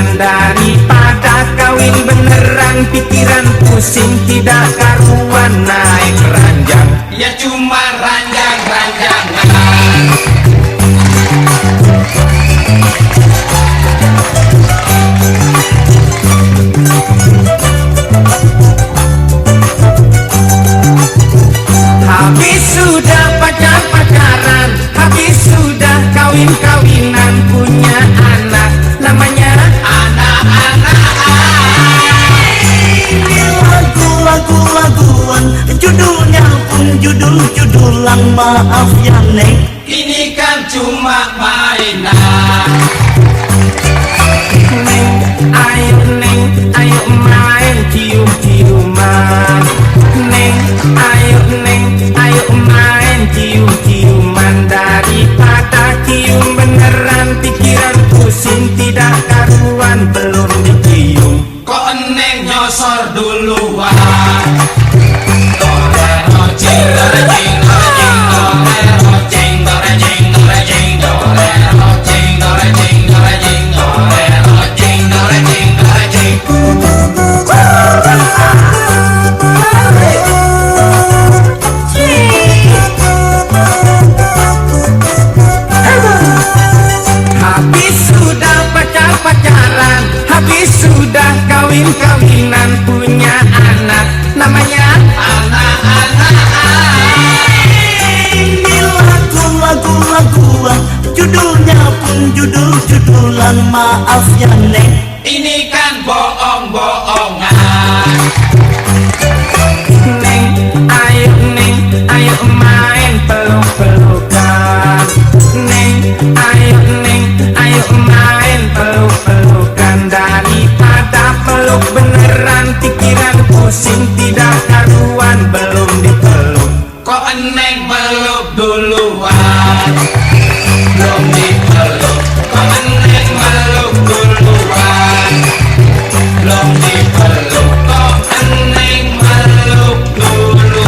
kebutuhan daripada kawin beneran. Pikiran pusing tidak karuan naik ranjang, ya cuma ranjang-ranjangan. Habis sudah pacaran, habis sudah kawin-kawinan, punya anak, namanya Anak-anak. Lagu-laguan, judulnya pun judul-judulan. Maaf ya neng, Ini kan cuma mainan. Neng, ayo main cium-ciuman. Neng, ayo main cium-ciuman. Daripada cium beneran, pikiran pusing tidak karuan, belum dicium. Kok eneng nyosor duluan. Dorero jing dorejing dorejing dorero jing dorejing dorejing dorero jing dorejing dorejing dorero jing dorejing dorejing. Habis sudah pacaran, habis sudah kawin-kawinan, punya anak, namanya Anak-anak. ini lagu-laguan, judulnya pun judul-judulan. Maaf ya neng, Ini kan bohong-bohongan. Neng, ayo main peluk-pelukan. Neng, ayo main peluk-pelukan. Daripada peluk beneran, pikiran pusing tidak karuan, belum dipeluk. Kok eneng peluk duluan. Belum dipeluk. Kok eneng peluk duluan. Belum dipeluk. Kok eneng peluk duluan.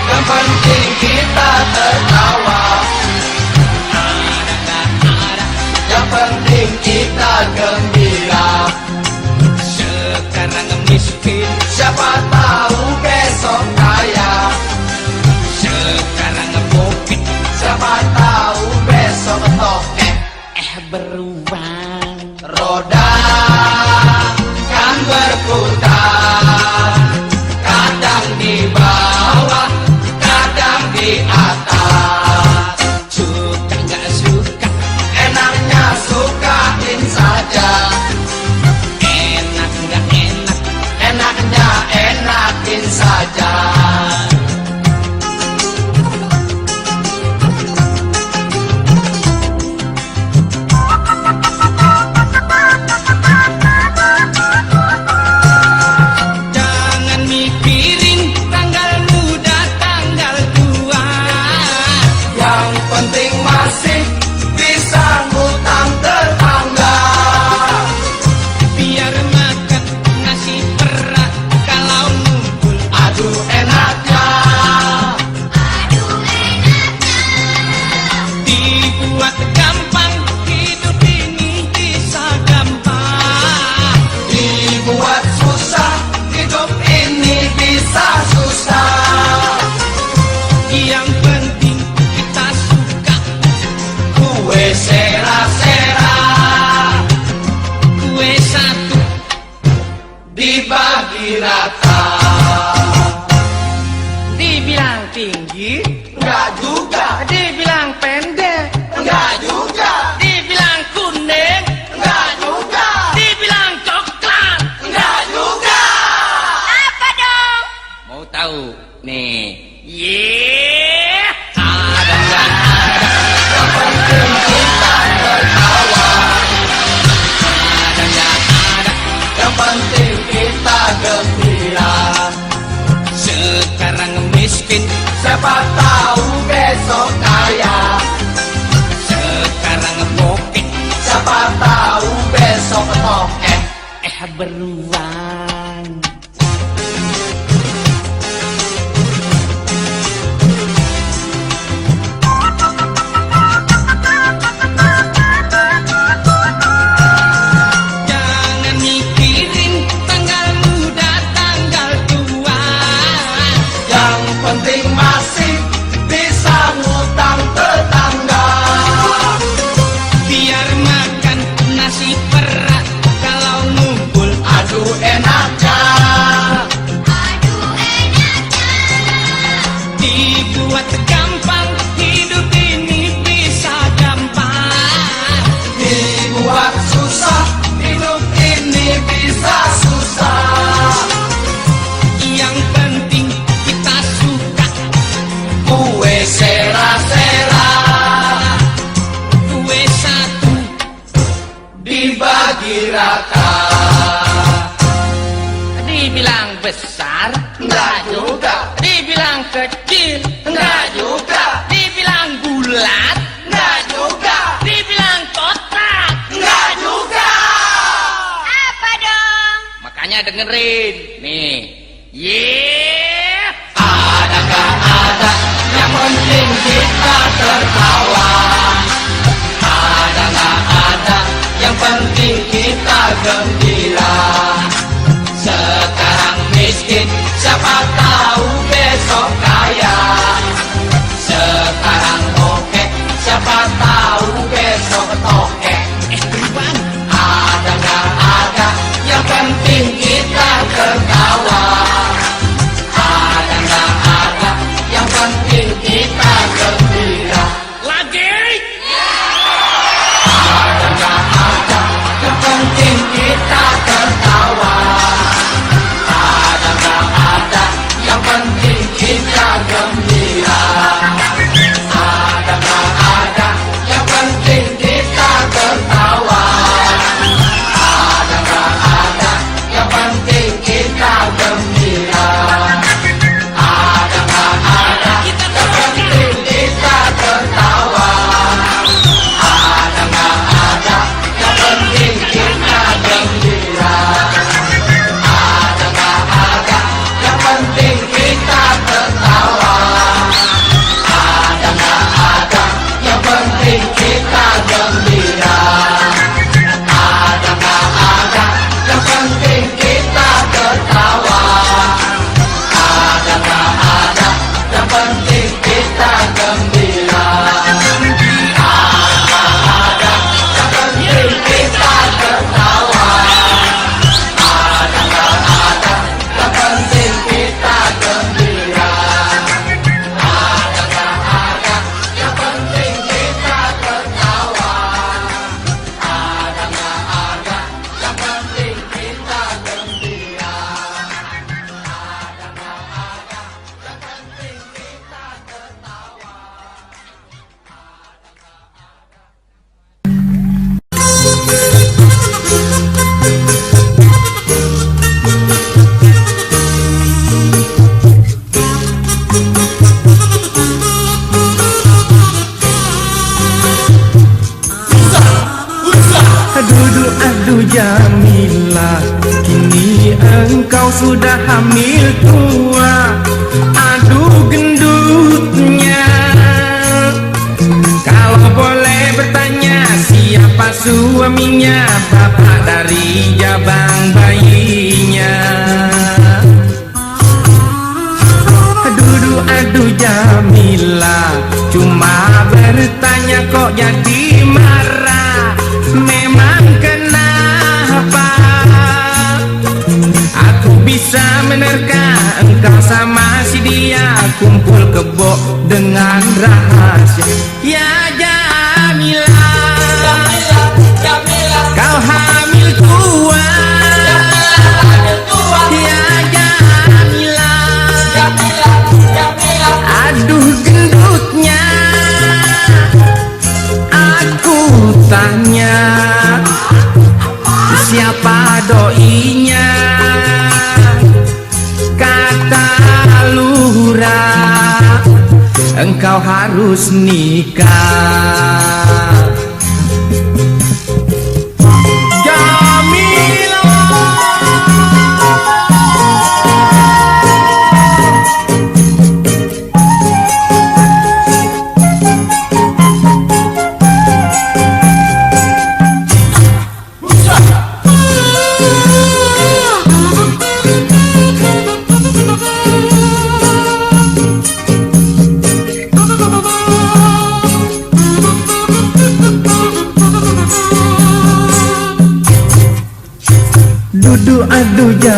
Yang penting kita tertawa. Yang penting kita gembira. Sekarang miskin, siapa tahu besok kaya. Sekarang bokeh, siapa tahu besok tokek. Beruang. Roda kan berputar, kadang di bawah, kadang di atas. Suka gak suka, Enaknya sukain saja, enak gak enak, enaknya enakin saja. jangan mikirin tanggal muda, tanggal tua. Yang penting masih bisa ngutang tetangga. Biar makan nasi perah kalau ngumpul. Aduh enaknya, Dibuat gampang, hidup ini bisa gampang. dibuat susah, hidup ini bisa susah. Yang penting kita suka, Kue sera-sera kue satu dibagi rata. dibilang tinggi, Enggak juga, dibilang pendek, enggak juga, dibilang kuning, enggak juga, dibilang coklat. enggak juga. Apa dong? Mau tahu? Nih, Yeah. ada nggak ada? Yang penting kita tertawa. beruang. Jangan mikirin tanggal muda, tanggal tua. Yang penting masih bisa ngutang tetangga. Biar makan nasi perak kalau ngumpul. Aduh enaknya, Dibuat gampang, hidup ini bisa gampang. dibuat susah, hidup ini bisa susah. Yang penting kita suka. Kue sera-sera Kue satu dibagi rata. dibilang besar, Enggak juga, dibilang kecil, enggak juga, dibilang bulat, enggak juga, dibilang kotak. enggak juga. Apa dong? Makanya dengerin nih. Yeah. Ada gak ada, yang penting kita tertawa. Ada gak ada, yang penting kita gembira. Sekarang miskin, siapa tahu besok kaya. Sekarang oke, siapa tahu besok toke. Beruang. Ada gak ada, yang penting kita tertawa. Ada gak ada, yang penting kita gembira. Lagi. Ada gak ada, yang penting kita tertawa. Ada gak ada, yang penting kita gembira. Ada gak ada, yang penting kita tertawa. Ada gak ada, yang penting kita gembira. Ada gak ada, yang penting kita tertawa. Ada gak ada, yang penting kita gembira. Ada gak ada, yang penting kita tertawa. Ada gak ada, yang penting kita gembira. Ada gak ada, yang penting kita tertawa. Ada gak ada, yang penting kita gembira. Ada gak ada, yang penting kita tertawa. Ada gak ada, yang penting kita gembira. Ada gak ada, yang penting kita tertawa. Ada gak ada, yang penting kita gembira. Ada gak ada, yang penting kita tertawa. Aduh Jamila, kini engkau sudah hamil tua. Aduh gendutnya, kalau boleh bertanya siapa suaminya, bapak dari jabang bayinya. Aduh Jamila, cuma bertanya kok jadi marah. Memang kenapa aku bisa menerka engkau sama si dia kumpul kebo dengan rahasia. Ya Jamila, kau hamil tua. Ya Jamila, aduh gendutnya. Aku tanya siapa doinya, kata lurah engkau harus nikah. Jamila.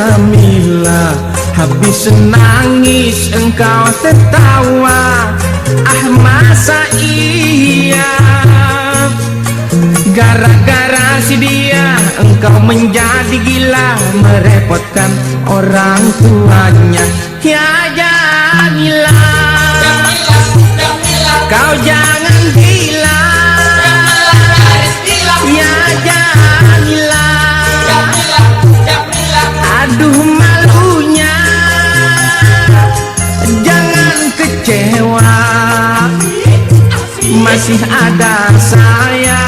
Jamila, habis nangis engkau tertawa. Ah masa iya, gara-gara si dia engkau menjadi gila, merepotkan orang tuanya. Ya Jamila, kau jangan gila. Ya Jamila, aduh malunya, jangan kecewa, masih ada saya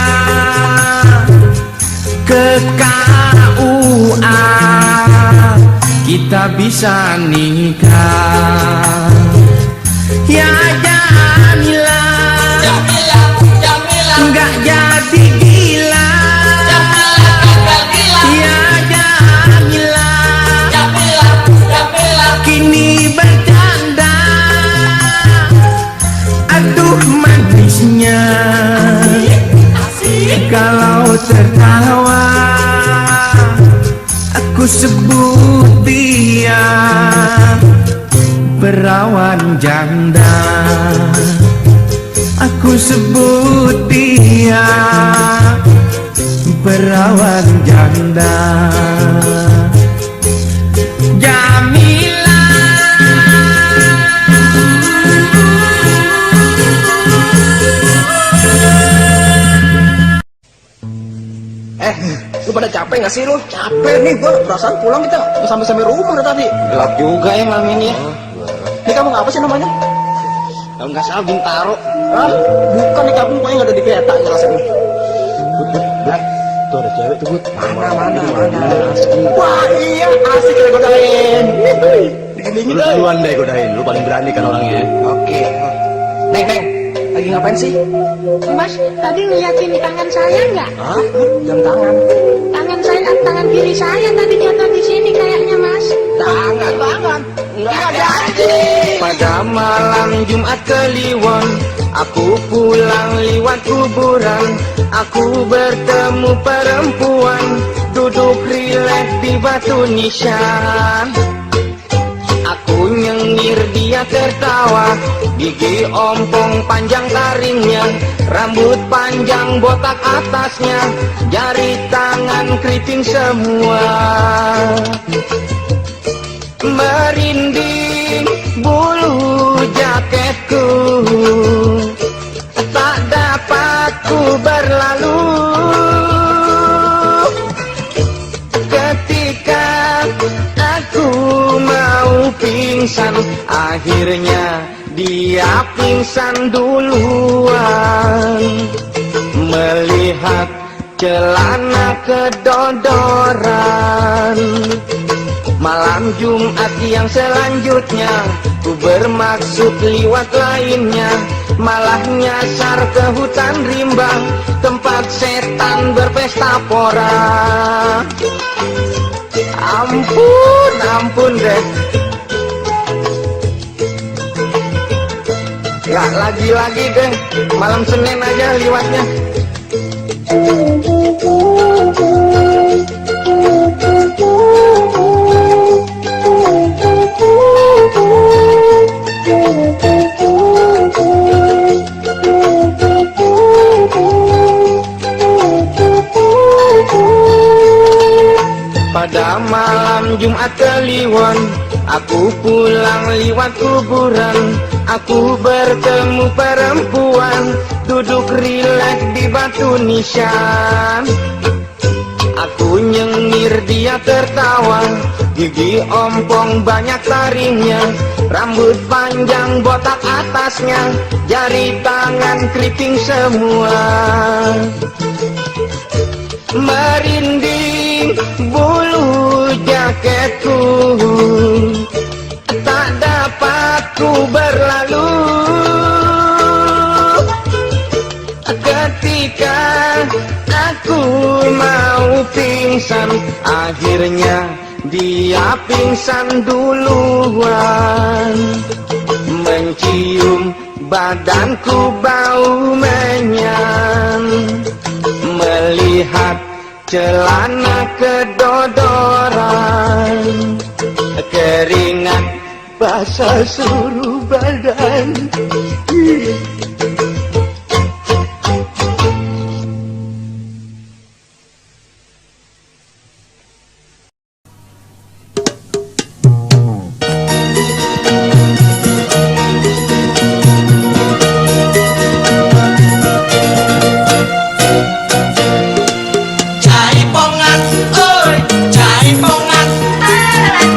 ke KUA, kita bisa nikah. Ya Jamila, enggak jadi gila. Ya Jamila, kini bercanda, aduh manisnya kalau tertawa. Aku sebut dia perawan janda, aku sebut dia perawan janda. Jamila, lu pada capek gak sih lu? Capek nih gua, perasaan pulang kita udah sampai rumah udah tadi. Gelap juga ya malam ini ya. Ini kampung apa sih namanya? Kalau nggak salah Bintaro. Hah? Bukan di kampung, pokoknya nggak ada di peta rasanya. Tuh ada cewek tuh, Bud. Mana? Wah iya, asik ya godain. Dingin-dingin Lu duluan deh godain, lu paling berani kan orangnya. Oke. Neng, lagi ngapain sih? Mas, tadi ngeliatin di tangan saya nggak? Hah? Jam tangan. Tangan kiri saya tadi jatuh di sini kayaknya, Mas. Tangan. Nggak jadi. pada malam Jumat Kliwon, aku pulang lewat kuburan. Aku bertemu perempuan duduk rileks di batu nisan. Aku nyengir, dia tertawa, gigi ompong panjang taringnya, rambut panjang botak atasnya, jari tangan keriting semua. Merinding bulu jaketku, tak dapat ku berlalu. Ketika aku mau pingsan, akhirnya dia pingsan duluan. Melihat celana kedodoran, malam Jumat yang selanjutnya ku bermaksud liwat lainnya, malah nyasar ke hutan rimba tempat setan berpesta pora. Ampun deh, gak lagi deh, malam Senin aja liwatnya. Pada malam Jumat Kliwon, aku pulang liwat kuburan. Aku bertemu perempuan duduk rileks di batu nisan. Aku nyengir, dia tertawa, gigi ompong banyak taringnya, rambut panjang botak atasnya, jari tangan keriting semua. Merinding bulu jaketku, tak dapat ku berlalu. Ketika aku mau pingsan, akhirnya dia pingsan duluan. Mencium badanku bau menyan, melihat celana kedodoran, keringat basah seluruh badan. Jaipongan, oi, jaipongan,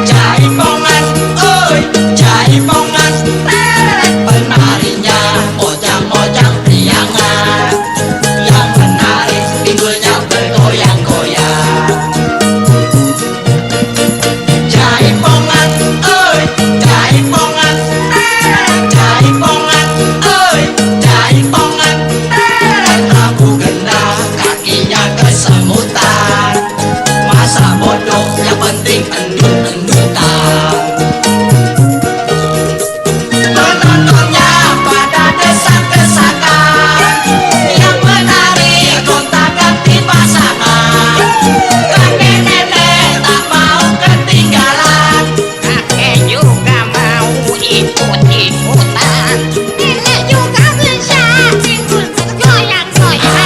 jaipongan, oi, jaipongan. Penarinya ojang-ojang priangan, yang menarik pinggulnya bergoyang-goyang. Jaipongan, oi, jaipongan, jaipongan, oi, jaipongan. Rambut gendang, kakinya kesemutan. Masa bodoh, yang penting endut-endutan. Penontonnya pada desak-desakan, yang menarik gonta-ganti pasangan. Kakek-nenek tak mau ketinggalan, kakek juga mau ikut-ikutan. Nenek juga bisa ikut bergoyang-goyang.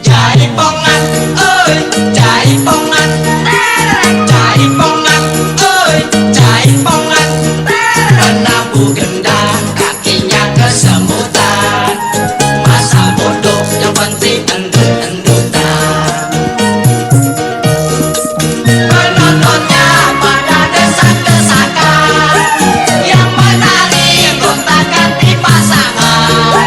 Jaipongan, oi, jaipongan, jaipongan, oi, jaipongan. Rambut gendang, kakinya kesemutan. Masa bodoh, yang penting endut-endutan. Penontonnya pada desak-desakan, yang menarik gonta-ganti pasangan.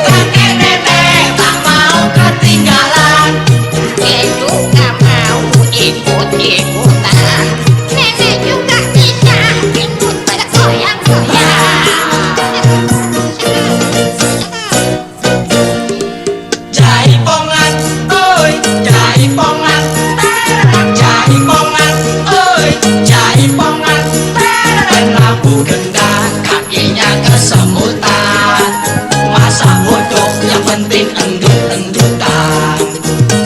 Kakek-nenek tak mau ketinggalan, kakek juga mau ikut-ikutan. Nenek juga bisa ikut bergoyang-goyang. Jaipongan, oi, jaipongan, jaipongan, oi, jaipongan. Rambut gendang, kakinya kesemutan. Masa bodoh, yang penting endut-endutan.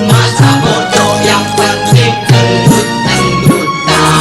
Masa bodoh, yang penting endut-endutan.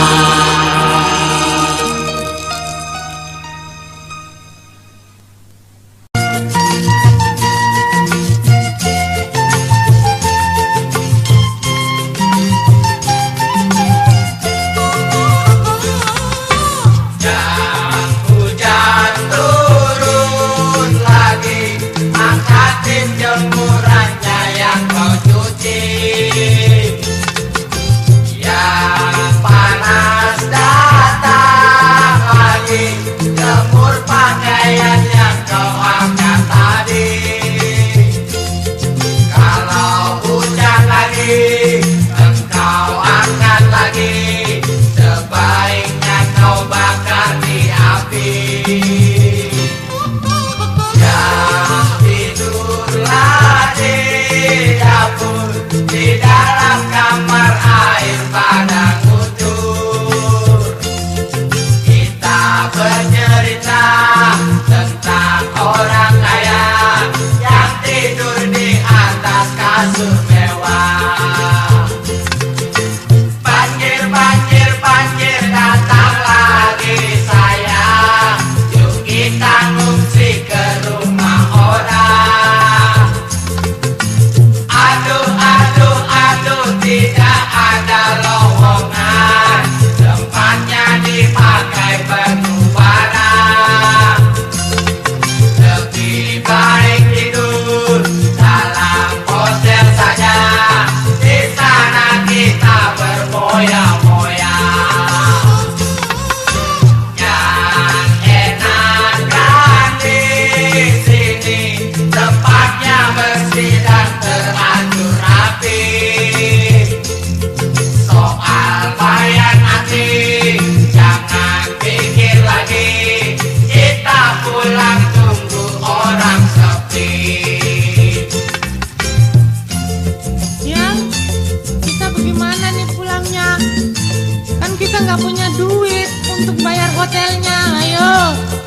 nggak punya duit untuk bayar hotelnya. Ayo.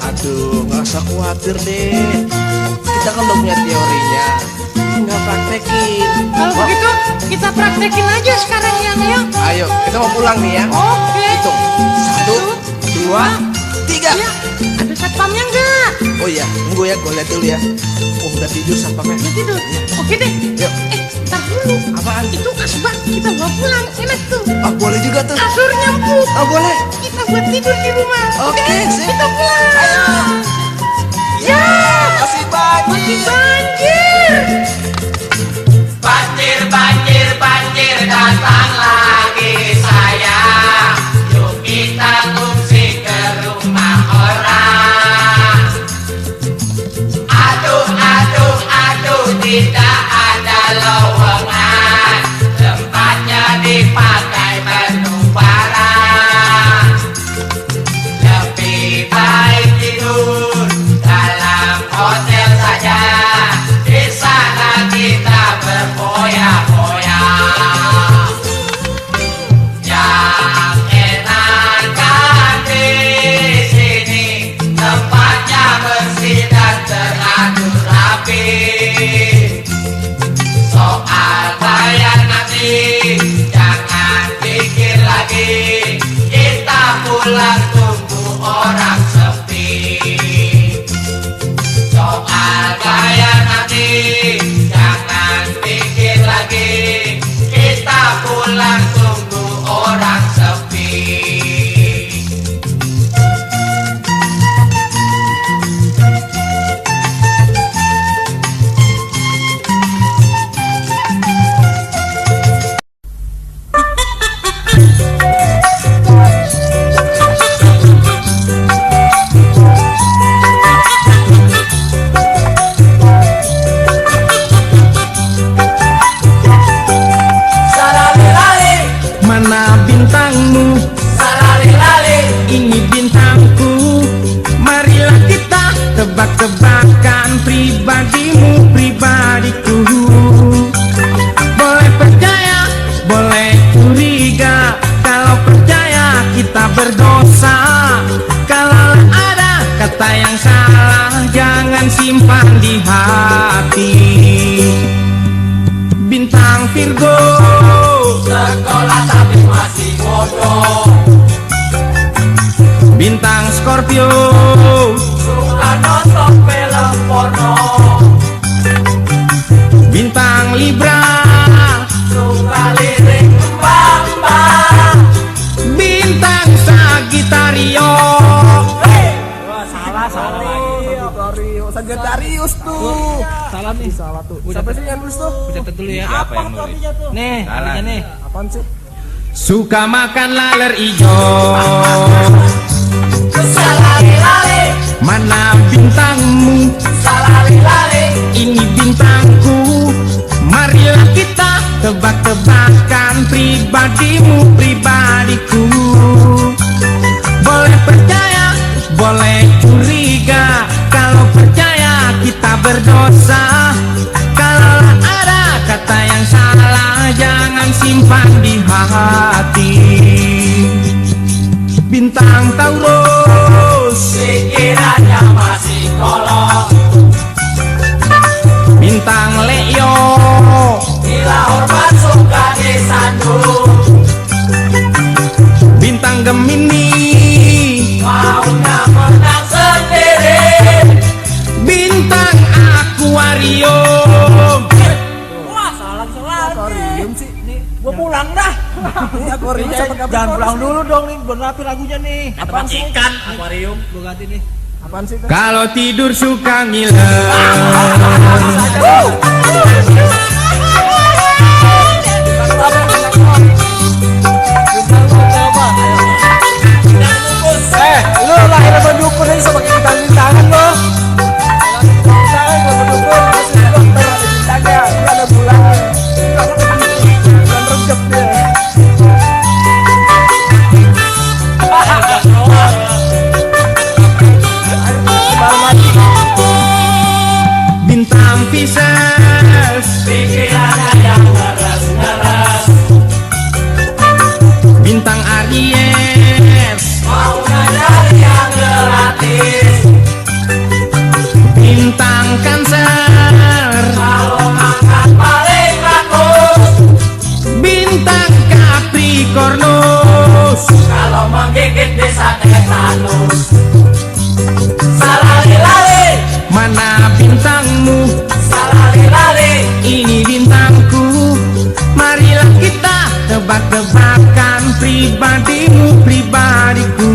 Aduh, nggak usah khawatir deh. Kita kan udah punya teorinya, tinggal praktekin. Kalau begitu kita praktekin aja sekarang ya. Ayo. Ayo, kita mau pulang nih ya. Oke. Hitung. 1, 2, 3. Ya, ada satpamnya enggak? Oh iya, tunggu ya, gue lihat dulu ya. Oh, udah tidur satpamnya. Ya tidur. Oke deh. Yuk. Ntar dulu. Apaan? Itu kasbah kita bawa pulang. Enak tuh. Ah, boleh juga tuh. Kasurnya empuk. Oh, boleh. Kita buat tidur di rumah. Oke, sip. Kita pulang. Ayo. Ya. Masih banyak. Makin banjir. Banjir, banjir, banjir datang lagi sayang. Yuk kita ngungsi ke rumah orang. Aduh, aduh, aduh, tidak ada lowongan. Tempatnya dipakai menu barang. Lebih baik tidur dalam hotel saja. Di sana kita berfoya-foya. Yang enakan di sini tempatnya bersih dan teratur rapi. Soal bayar nanti jangan pikir lagi. Kita pulang tunggu orang sepi. Soal bayar nanti jangan pikir lagi. Kita pulang tunggu orang sepi. Mana bintangmu? Ini bintangku. Marilah kita tebak-tebakan pribadimu, pribadiku. Boleh percaya, boleh curiga. Kalau percaya kita berdosa. Kalau ada kata yang salah, jangan simpan di hati. Bintang Virgo, Sekolah tapi masih bodoh. bintang Scorpio, Suka nonton film porno. bintang Libra, Suka lirik mbak-mbak. bintang Sagittario. Sagittarius tuh. Salah nih. Salah tuh. Siapa sih yang nulis tuh? Catat dulu ya. Apa yang nulis? Nih, artinya nih. Apaan sih? Suka makan laler ijo. Salali-lali, Mana bintangmu? salali-lali. Ini bintangku. Marilah kita tebak-tebakan pribadimu, pribadiku. Boleh percaya, boleh curiga. Kalau percaya kita berdosa. Kalau ada kata yang salah, jangan simpan di hati. Bintang Taurus, Pikirannya masih kolot. bintang Leo, Bila hormat suka disandung. bintang Gemini, Maunya menang sendiri. bintang Aquarium. Aquarium sih. Gua pulang dah. Aquarium siapa kabar? Jangan pulang dulu dong nih, belum rapi lagunya nih. Apaan sih? Ikan akuarium, gua ganti nih. Apaan sih? Kalau tidur suka ngiler. Lu lahir sama dukun aja sama bintang-bintangan lo. Bintang sama dukun, masih dokter ada bintangnya, ini ada bulannya. Bulan Rejab dia. Bintang Pisces, Pikirannya tetanus. Salale-lale, Mana bintangmu? salale-lale, Ini bintangku. Marilah kita tebak-tebakan pribadimu, pribadiku.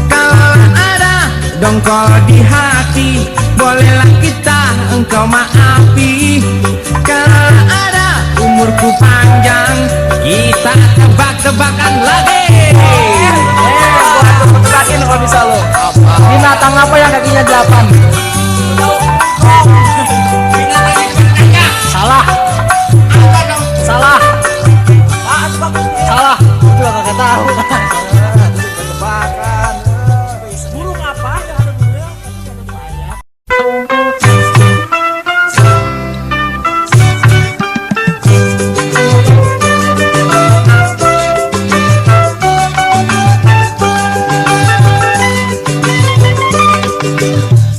Kalau ada dongkol di hati, bolehlah kita engkau maafi. Kalau ada umurku panjang, kita tebak-tebakan lagi. gua tebakin kalau bisa lo. Binatang apa yang kakinya 8? Salah. Salah. Salah. Itu gak kagak tahu. Tebakan. Burung apa yang ada dulu?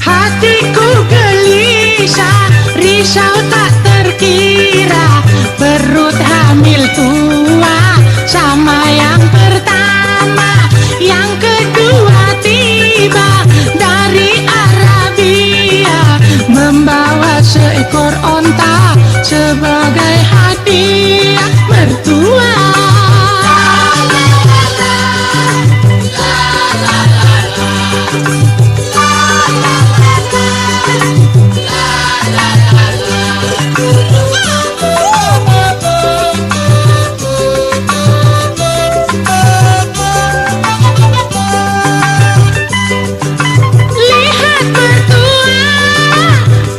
Hatiku gelisah, risau tak terkira. Perut hamil tua sama yang pertama. Yang kedua tiba dari Arabia, membawa seekor onta sebagai hadiah mertua. Lihat mertua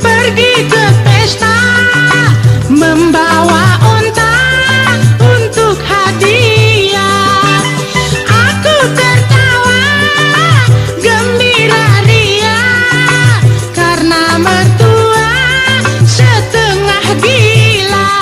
pergi ke pesta, membawa onta untuk hadiah. Aku tertawa gembira ria karena mertua setengah gila.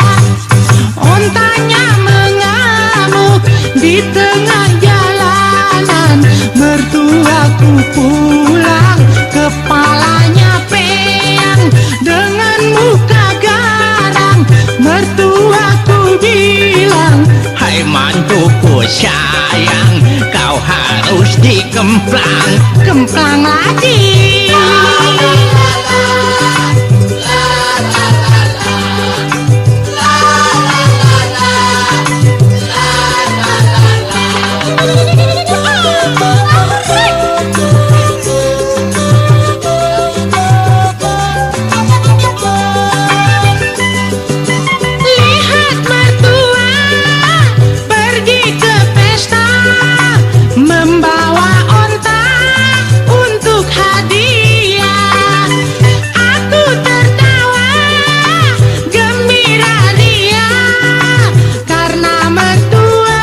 Ontanya mengamuk di tengah jalanan, mertuaku pulang kepalanya peyang dengan muka garang. Mertuaku bilang, Hai mantuku sayang, kau harus dikemplang. kemplang lagi. Lihat mertua pergi ke pesta, membawa onta untuk hadiah. Aku tertawa gembira ria karena mertua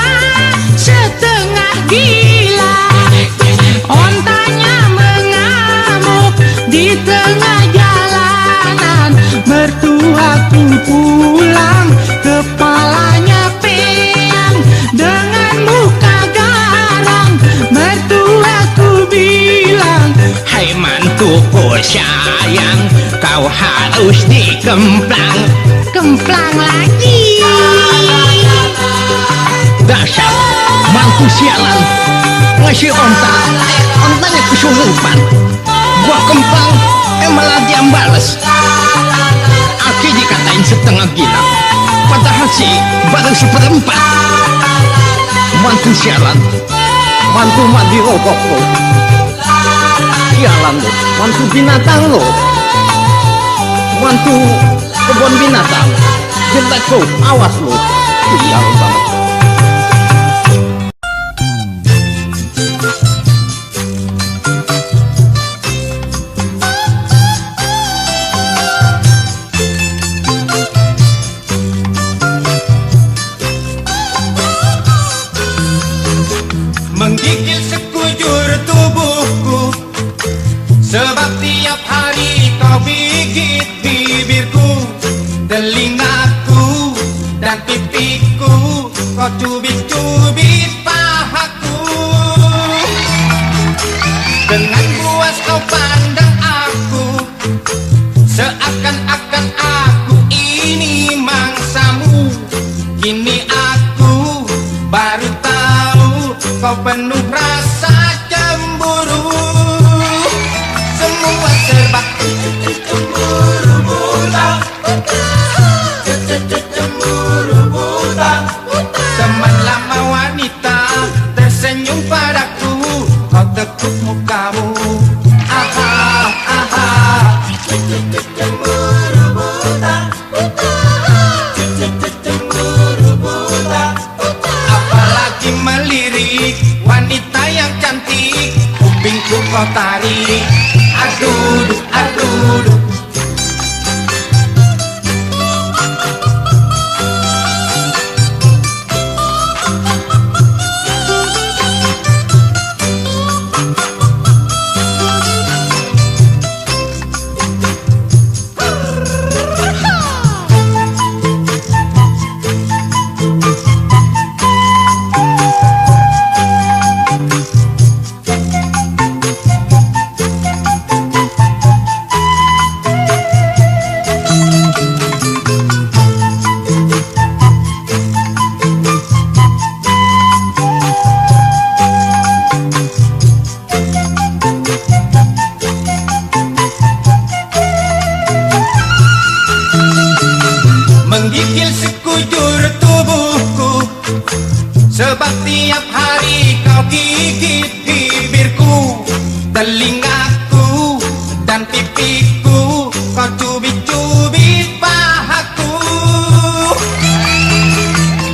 setengah gila. Ontanya mengamuk di tengah jalanan, mertuaku pulang kepalanya peyang dengan muka garang. Mertuaku bilang, Hai mantuku sayang, kau harus dikemplang. kemplang lagi. Dasar mantu sialan, ngasih ontanya kesurupan. Gua kemplang, malah dia bales. Aki dikatain setengah gila, padahal sih baru seperempat. Mantu sialan, mantu mandi rokok lo. Sialan lo, mantu binatang lo. Mantu kebun binatang, jelek lo, awas lo. Sial banget. Menggigil sekujur tubuhku, sebab tiap hari kau gigit bibirku, telingaku dan pipiku. Kau cubit-cubit pahaku, dengan buas kau pandang aku, seakan-akan aku ini mangsamu. Kini aku baru tahu kau penuh rasa. tersenyum padaku, kau tekuk mukamu. Aha, aha. Cemburu buta, cemburu buta. Apalagi melirik wanita yang cantik, kupingku kau tarik. Aduh, aduh. Menggigil sekujur tubuhku, sebab tiap hari kau gigit bibirku, telingaku, dan pipiku. Kau cubit-cubit pahaku.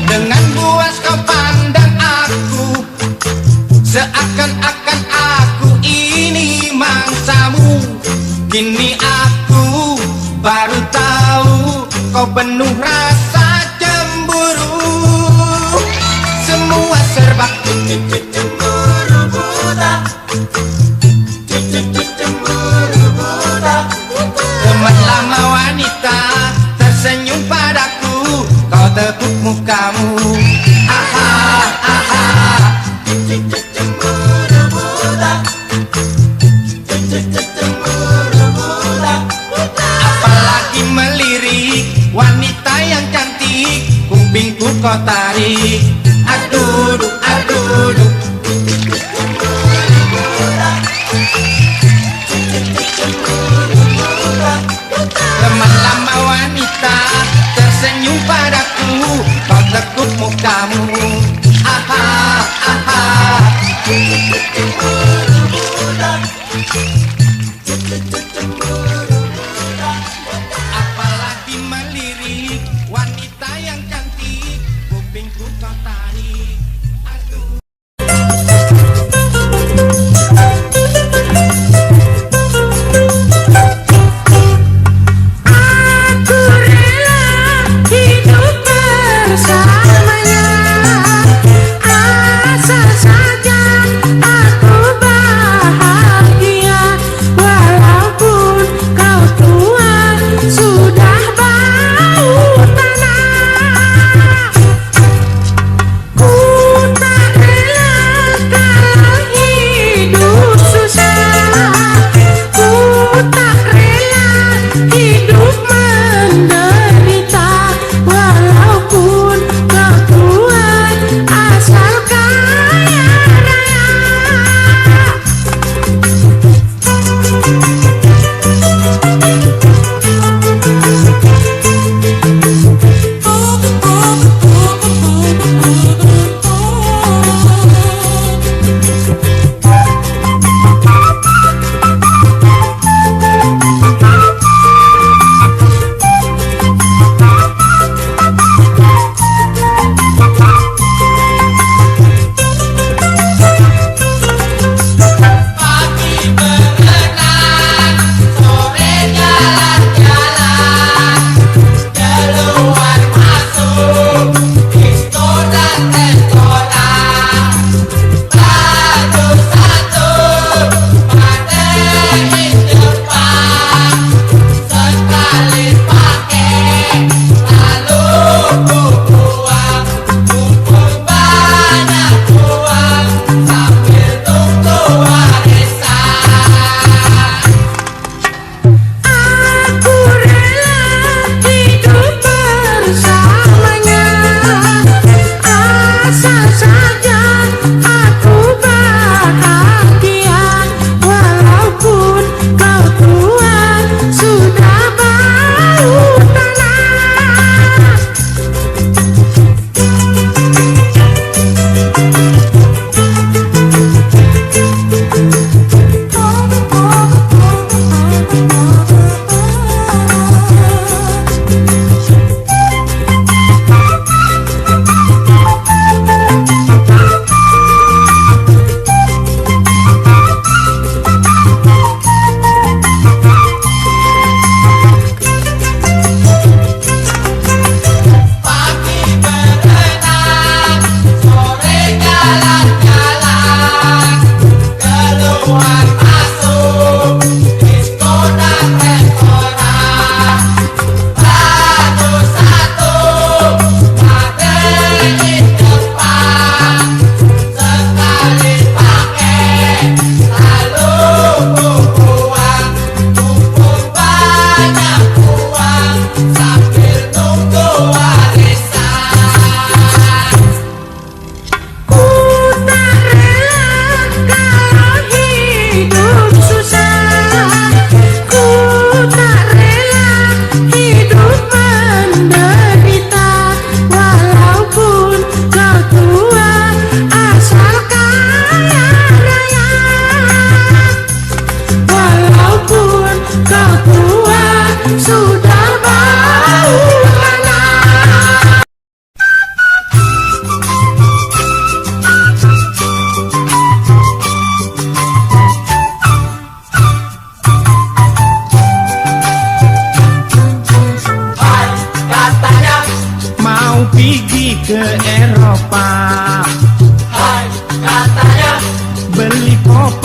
Dengan buas kau pandang aku, seakan-akan aku ini mangsamu. Kini aku baru tahu kau penuh rasa cemburu. Semua serba cemburu buta, cemburu buta. Teman lama wanita tersenyum padaku, kau tekuk mukamu. Aha, aha. Cemburu buta, cemburu buta. Apalagi melirik wanita yang cantik, kupingku kau tarik. Aduh, aduh. Teman lama wanita tersenyum padaku, kau tekuk mukamu. Aha, aha. Apalagi melirik wanita yang cantik, kupingku kau tarik.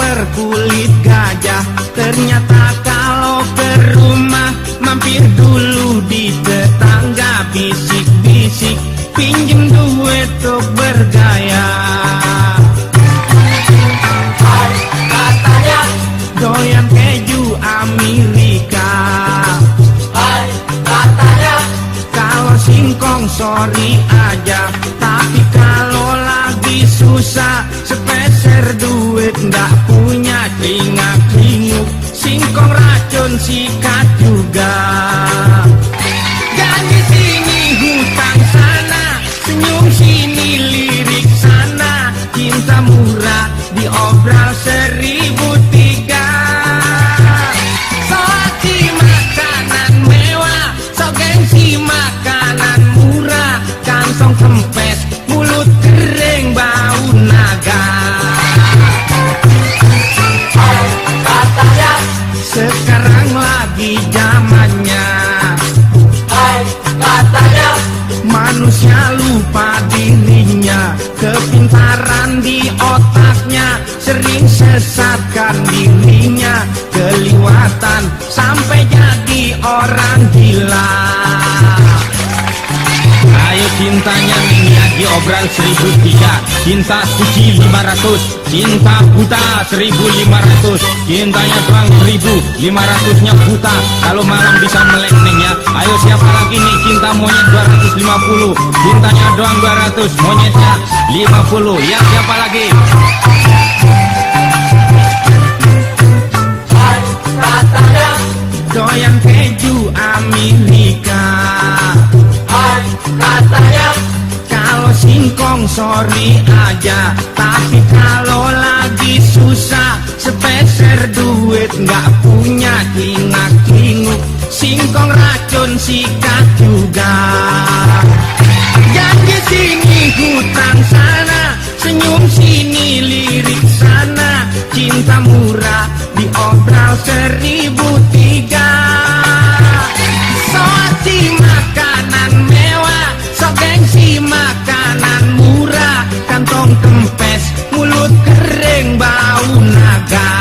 berkulit gajah. Ternyata kalau ke rumah mampir dulu di tetangga, bisik-bisik pinjem duit untuk bergaya. Katanya Doyan keju Amerika. katanya Kalau singkong sorry aja, tapi kalau lagi susah sepeser duit nggak punya, celingak-celinguk singkong racun sikat juga. Janji sini hutang sana, senyum sini lirik sana, cinta murah diobral 1003. Soati makanan mewah, sok gengsi makanan murah, kantong kempes, mulut kering bau naga. katanya Sekarang lagi zamannya katanya manusia lupa dirinya, kepintaran di otaknya sering sesatkan dirinya, keliwatan sampai jadi orang gila. Ayo cintanya Mingya diobral 1003, cinta suci 500, cinta buta 1500, cintanya doang 1500-nya buta. Kalau malam bisa melek neng ya. Ayo siapa lagi nih cinta monyet 250, cintanya doang 200, monyetnya 50. Ya siapa lagi? katanya Doyan keju Amerika. katanya Kalau singkong sorry aja, tapi kalau lagi susah sepeser duit nggak punya, celingak-celinguk singkong racun sikat juga. Janji sini hutang sana, senyum sini lirik sana, cinta murah diobral 1003. Soati makanan mewah, sok gengsi makanan murah, kantong kempes, mulut kering bau naga.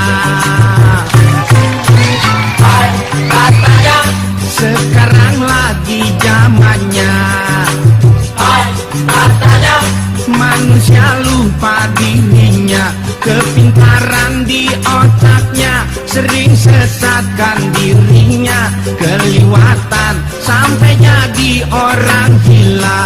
katanya Sekarang lagi zamannya katanya manusia lupa dirinya, kepintaran di otaknya sering sesatkan dirinya, keliwatan sampai jadi orang gila.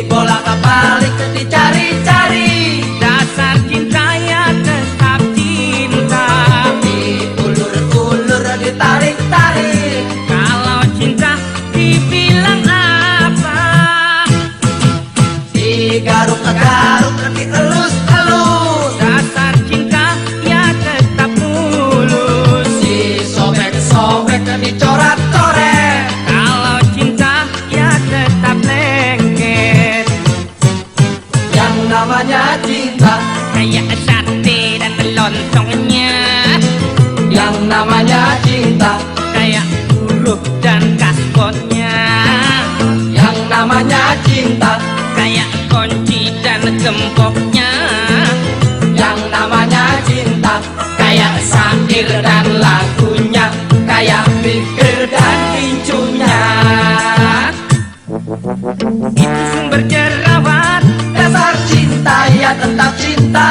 Bolak-balik dicari-cari, Dasar cintanya tetap cinta, diulur-ulur ditarik-tarik, kalau cinta dibilang apa? digaruk-garuk dielus-elus, Dasar cinta ya tetap mulus, disobek-sobek dicoret-coret, kalau cinta ya tetap lengket. yang namanya cinta, Kayak sate dan lontongnya, yang namanya cinta, kayak huruf dan kaspotnya, yang namanya cinta, kayak kunci dan gemboknya, yang namanya cinta, kayak syair dan lagunya, kayak pikir dan pincunya. itu sumber jerawat, Dasar cinta ya tetap cinta,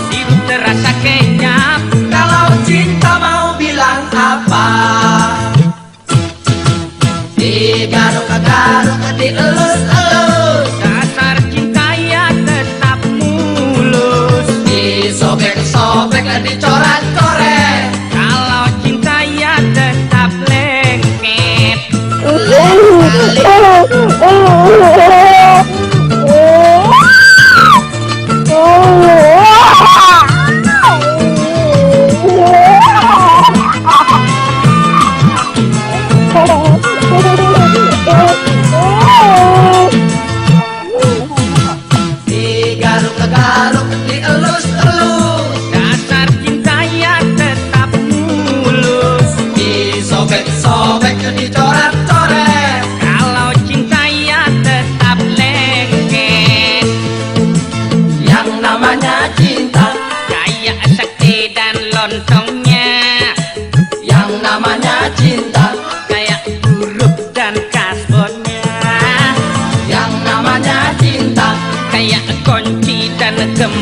sirup terasa kenyap, kalau cinta mau bilang apa, digaruk-garuk dielus-elus, dasar cinta ya tetap mulus, disobek-sobek dicoret-coret, kalau cinta ya tetap lengket. Oh,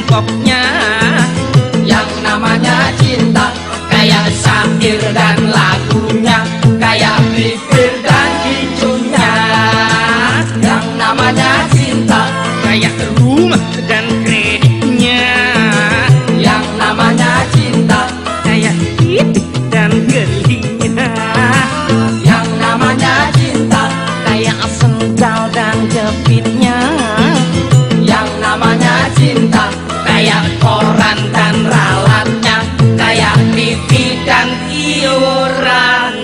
pokoknya. Yang namanya cinta kayak syair dan lagunya, kayak bibir dan hijaunya. Yang namanya cinta kayak rumah dan kreditnya. Yang namanya cinta kayak titik dan gelinya. Yang namanya cinta kayak sendal dan jepitnya. Yang namanya cinta kayak koran dan ralatnya, kayak TV dan iurannya.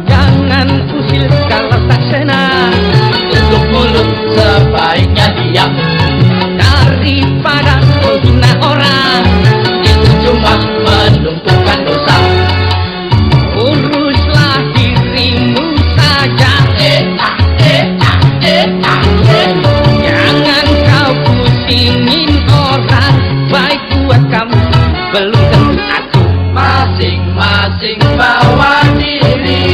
Jangan usil kalau tak senang, tutup mulut sebaiknya diam. Daripada menghina orang, itu cuma menumpukan dosa. Uruslah dirimu saja. Jangan kau pusingin orang, baik buat kamu belum tentu aku. Masing-masing bawa diri.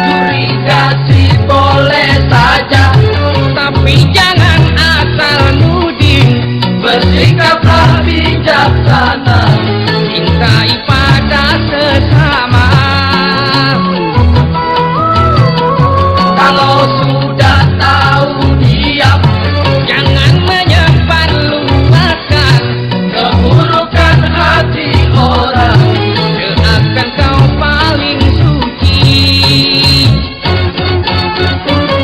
Curiga sih boleh saja, tapi jangan asal nuding. Bersikaplah bijaksana, cintai pada sesama. Kalau sudah tahu diam, jangan menyebar luaskan keburukan hati orang. Doakan kau paling suci.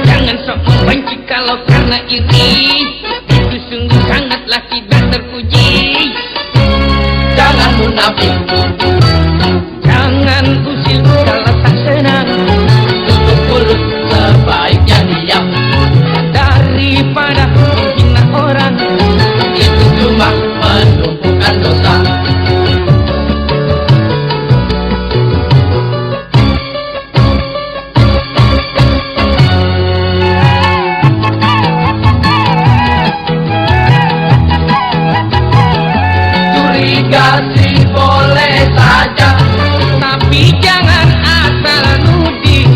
Jangan sok membenci kalau karena iri, itu sungguh sangatlah tidak terpuji. Jangan munafik, jangan usil kalau tak senang, tutup mulut sebaiknya diam. Daripada menghina orang, itu cuma menumpukan dosa. Curiga sih boleh saja, tapi jangan asal nuding.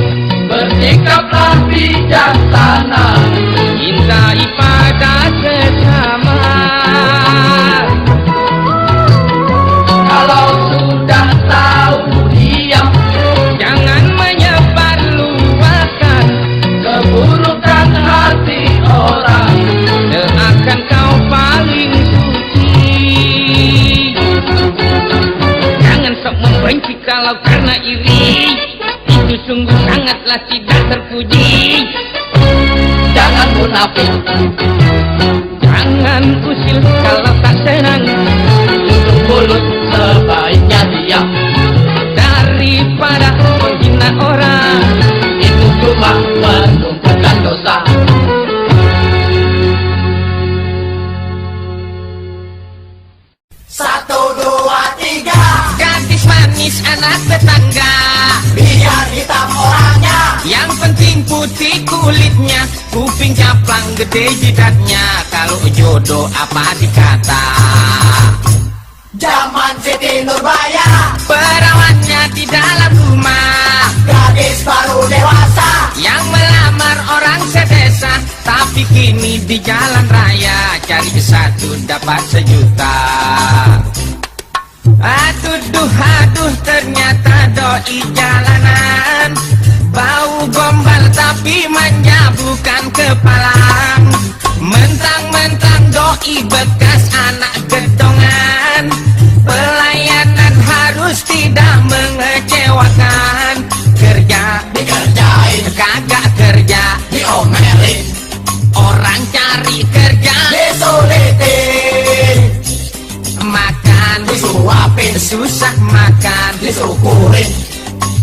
Bersikaplah bijaksana, cintai pada sesama. Kalau sudah tahu diam, jangan menyebar luaskan keburukan hati orang. Doakan kau paling suci. Jangan sok membenci kalau karena iri, itu sungguh sangatlah tidak terpuji. Jangan munafik, jangan usil kalau tak senang, tutup mulut sebaiknya diam. Daripada menghina orang, itu cuma menumpukan dosa. Satu, dua, tiga, Gadis manis anak tetangga, biar hitam orangnya. yang penting putih kulitnya, kuping caplang gede jidatnya. Kalau jodoh apa dikata, Zaman Siti Nurbaya, perawannya di dalam rumah, gadis baru dewasa. yang melamar orang sedesa. Tapi kini di jalan raya, cari satu dapat sejuta. Aduh, ternyata doi jalanan, bau gombal tapi manja bukan kepalang. Mentang-mentang doi bekas anak gedongan, pelayanan harus tidak mengecewakan. Kerja Dikerjain, kagak kerja, diomelin, orang cari kerja disulitin, makan disuapin, susah makan. disyukurin.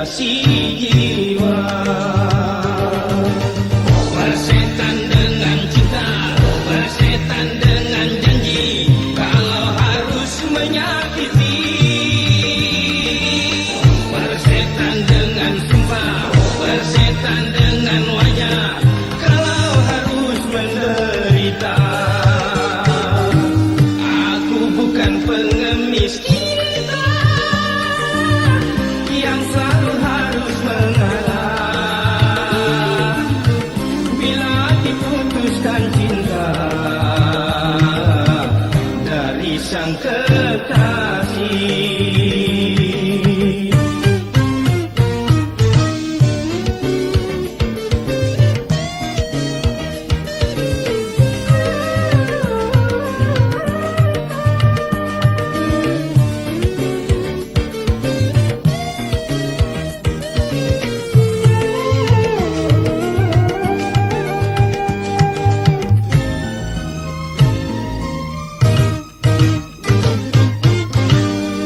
hiasi jiwa. Bersetan dengan cinta, bersetan dengan janji, kalau harus menyakiti. Bersetan dengan sumpah, bersetan dengan wajah, kalau harus menderita. Aku bukan pengemis cinta yang selalu harus mengalah. Bila diputuskan cinta dari sang kekasih.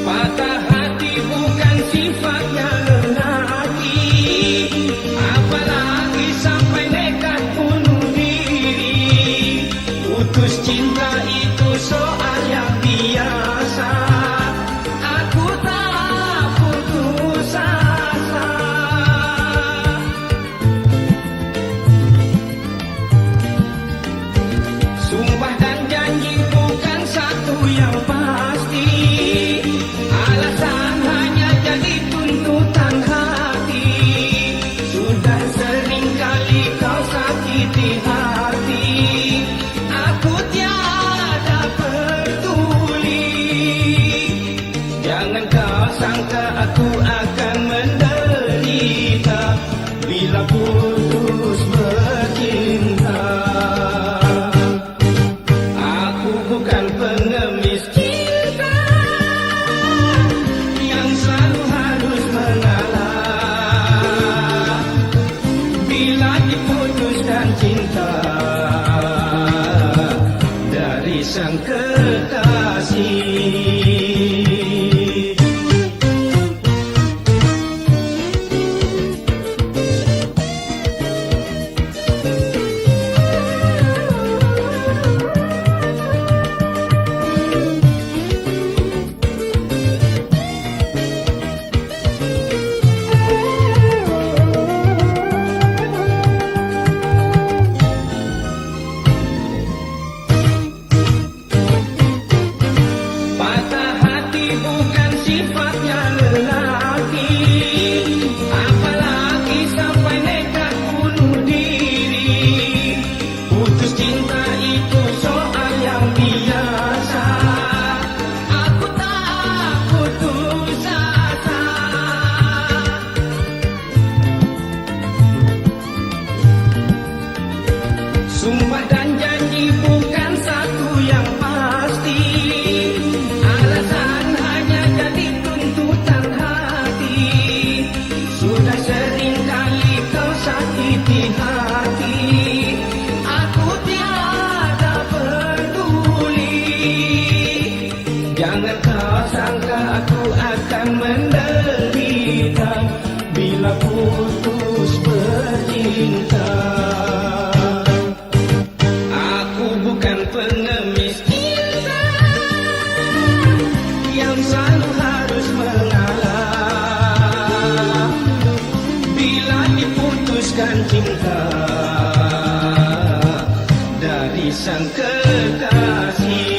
Patah hati bukan sifatnya lelaki, apalagi sampai nekat bunuh diri. Putus cinta itu soal yang biasa, aku tak putus asa. Sumpah dan janji bukan satu yang pasti, alasan hanya jadi tuntutan hati. Sudah sering kali kau sakiti hati, aku tiada peduli. Jangan kau sangka aku akan menderita bila putus bercinta. Aku bukan pengemis cinta yang selalu harus mengalah. Bila diputuskan cinta dari sang kekasih. Patah hati bukan sifatnya lelaki, apalagi sampai nekat bunuh diri. Putus cinta itu soal yang biasa, aku tak putus asa. Sumpah dan janji bukan satu yang pasti, alasan hanya jadi tuntutan hati. Sudah sering kali kau sakiti hati, aku tiada peduli. Jangan kau sangka aku akan menderita bila putus bercinta. Aku bukan pengemis cinta yang selalu harus mengalah. Bila diputuskan cinta dari sang kekasih.